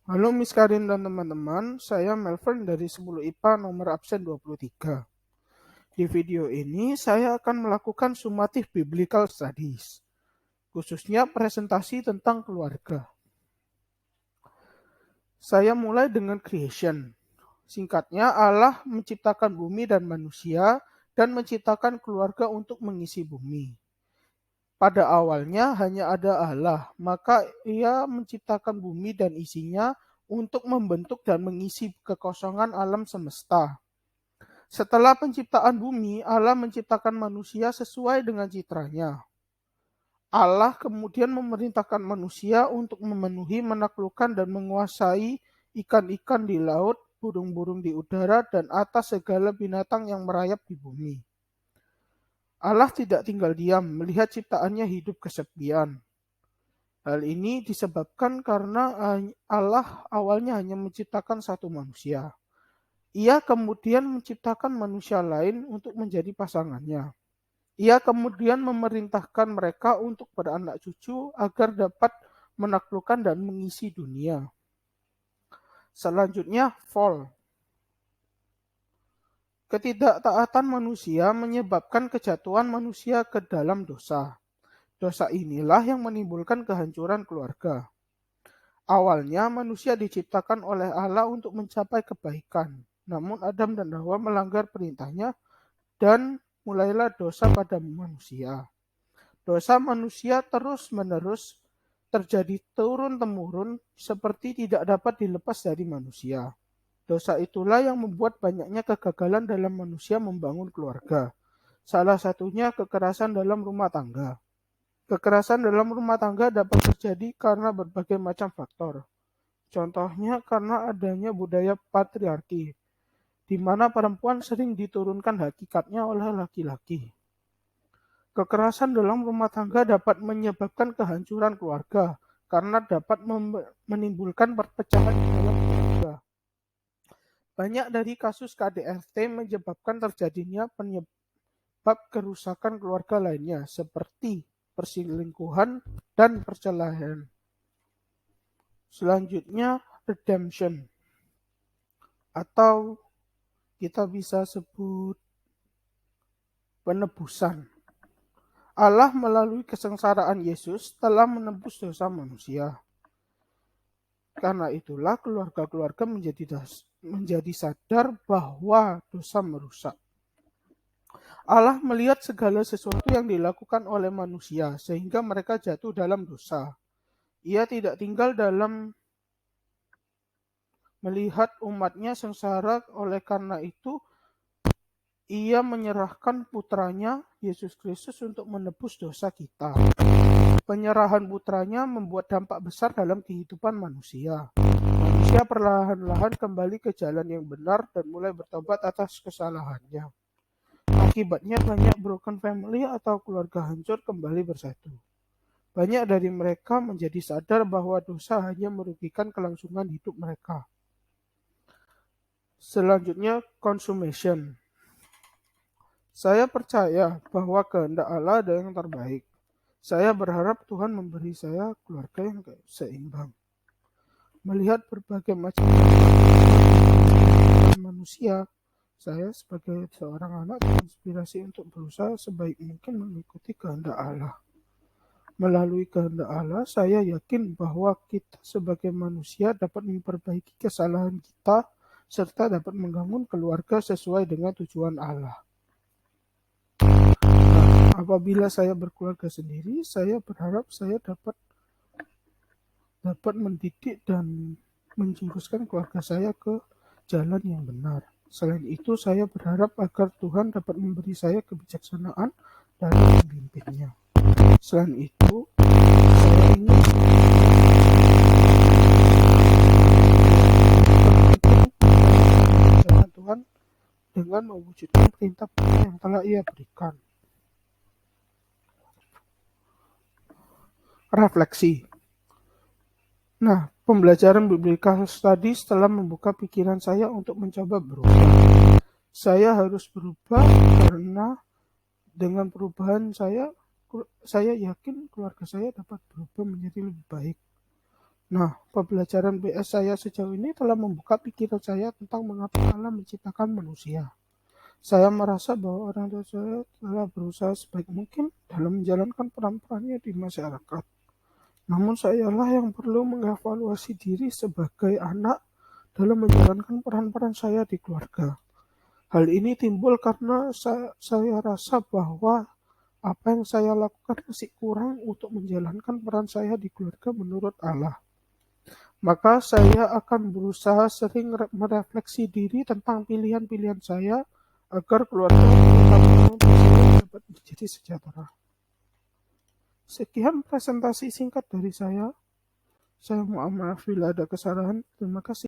Halo Miss Karin dan teman-teman, saya Melvin dari 10 IPA nomor absen 23. Di video ini saya akan melakukan summative biblical studies, khususnya presentasi tentang keluarga. Saya mulai dengan creation. Singkatnya, Allah menciptakan bumi dan manusia dan menciptakan keluarga untuk mengisi bumi. Pada awalnya hanya ada Allah, maka Ia menciptakan bumi dan isinya untuk membentuk dan mengisi kekosongan alam semesta. Setelah penciptaan bumi, Allah menciptakan manusia sesuai dengan citranya. Allah kemudian memerintahkan manusia untuk memenuhi, menaklukkan, dan menguasai ikan-ikan di laut, burung-burung di udara, dan atas segala binatang yang merayap di bumi. Allah tidak tinggal diam melihat ciptaannya hidup kesepian. Hal ini disebabkan karena Allah awalnya hanya menciptakan satu manusia. Ia kemudian menciptakan manusia lain untuk menjadi pasangannya. Ia kemudian memerintahkan mereka untuk beranak cucu agar dapat menaklukkan dan mengisi dunia. Selanjutnya, fall. Ketidaktaatan manusia menyebabkan kejatuhan manusia ke dalam dosa. Dosa inilah yang menimbulkan kehancuran keluarga. Awalnya manusia diciptakan oleh Allah untuk mencapai kebaikan. Namun Adam dan Hawa melanggar perintahnya dan mulailah dosa pada manusia. Dosa manusia terus-menerus terjadi turun-temurun seperti tidak dapat dilepas dari manusia. Dosa itulah yang membuat banyaknya kegagalan dalam manusia membangun keluarga. Salah satunya kekerasan dalam rumah tangga. Kekerasan dalam rumah tangga dapat terjadi karena berbagai macam faktor. Contohnya karena adanya budaya patriarki, di mana perempuan sering diturunkan hakikatnya oleh laki-laki. Kekerasan dalam rumah tangga dapat menyebabkan kehancuran keluarga karena dapat menimbulkan perpecahan di dalam keluarga. Banyak dari kasus KDRT menyebabkan terjadinya penyebab kerusakan keluarga lainnya seperti perselingkuhan dan perceraian. Selanjutnya, redemption, atau kita bisa sebut penebusan. Allah melalui kesengsaraan Yesus telah menebus dosa manusia. Karena itulah keluarga-keluarga menjadi sadar bahwa dosa merusak. Allah melihat segala sesuatu yang dilakukan oleh manusia sehingga mereka jatuh dalam dosa. Ia tidak tinggal dalam melihat umatnya sengsara, oleh karena itu Ia menyerahkan putranya Yesus Kristus untuk menebus dosa kita. Penyerahan putranya membuat dampak besar dalam kehidupan manusia. Manusia perlahan-lahan kembali ke jalan yang benar dan mulai bertobat atas kesalahannya. Akibatnya banyak broken family atau keluarga hancur kembali bersatu. Banyak dari mereka menjadi sadar bahwa dosa hanya merugikan kelangsungan hidup mereka. Selanjutnya, consummation. Saya percaya bahwa kehendak Allah ada yang terbaik. Saya berharap Tuhan memberi saya keluarga yang seimbang. Melihat berbagai macam manusia, saya sebagai seorang anak terinspirasi untuk berusaha sebaik mungkin mengikuti kehendak Allah. Melalui kehendak Allah, saya yakin bahwa kita sebagai manusia dapat memperbaiki kesalahan kita serta dapat membangun keluarga sesuai dengan tujuan Allah. Apabila saya berkeluarga sendiri, saya berharap saya dapat mendidik dan menjuruskan keluarga saya ke jalan yang benar. Selain itu, saya berharap agar Tuhan dapat memberi saya kebijaksanaan dalam memimpinnya. Selain itu, saya ingin berjalan Tuhan dengan mewujudkan perintah yang telah Ia berikan. Refleksi. Nah, pembelajaran biblical studies telah membuka pikiran saya untuk mencoba berubah. Saya harus berubah karena dengan perubahan saya yakin keluarga saya dapat berubah menjadi lebih baik. Nah, pembelajaran BS saya sejauh ini telah membuka pikiran saya tentang mengapa Allah menciptakan manusia. Saya merasa bahwa orang tua saya telah berusaha sebaik mungkin dalam menjalankan peran-perannya di masyarakat. Namun sayalah yang perlu mengevaluasi diri sebagai anak dalam menjalankan peran-peran saya di keluarga. Hal ini timbul karena saya rasa bahwa apa yang saya lakukan masih kurang untuk menjalankan peran saya di keluarga menurut Allah. Maka saya akan berusaha sering merefleksi diri tentang pilihan-pilihan saya agar keluarga terutama saya dapat menjadi sejahtera. Sekian presentasi singkat dari saya. Saya mohon maaf bila ada kesalahan. Terima kasih.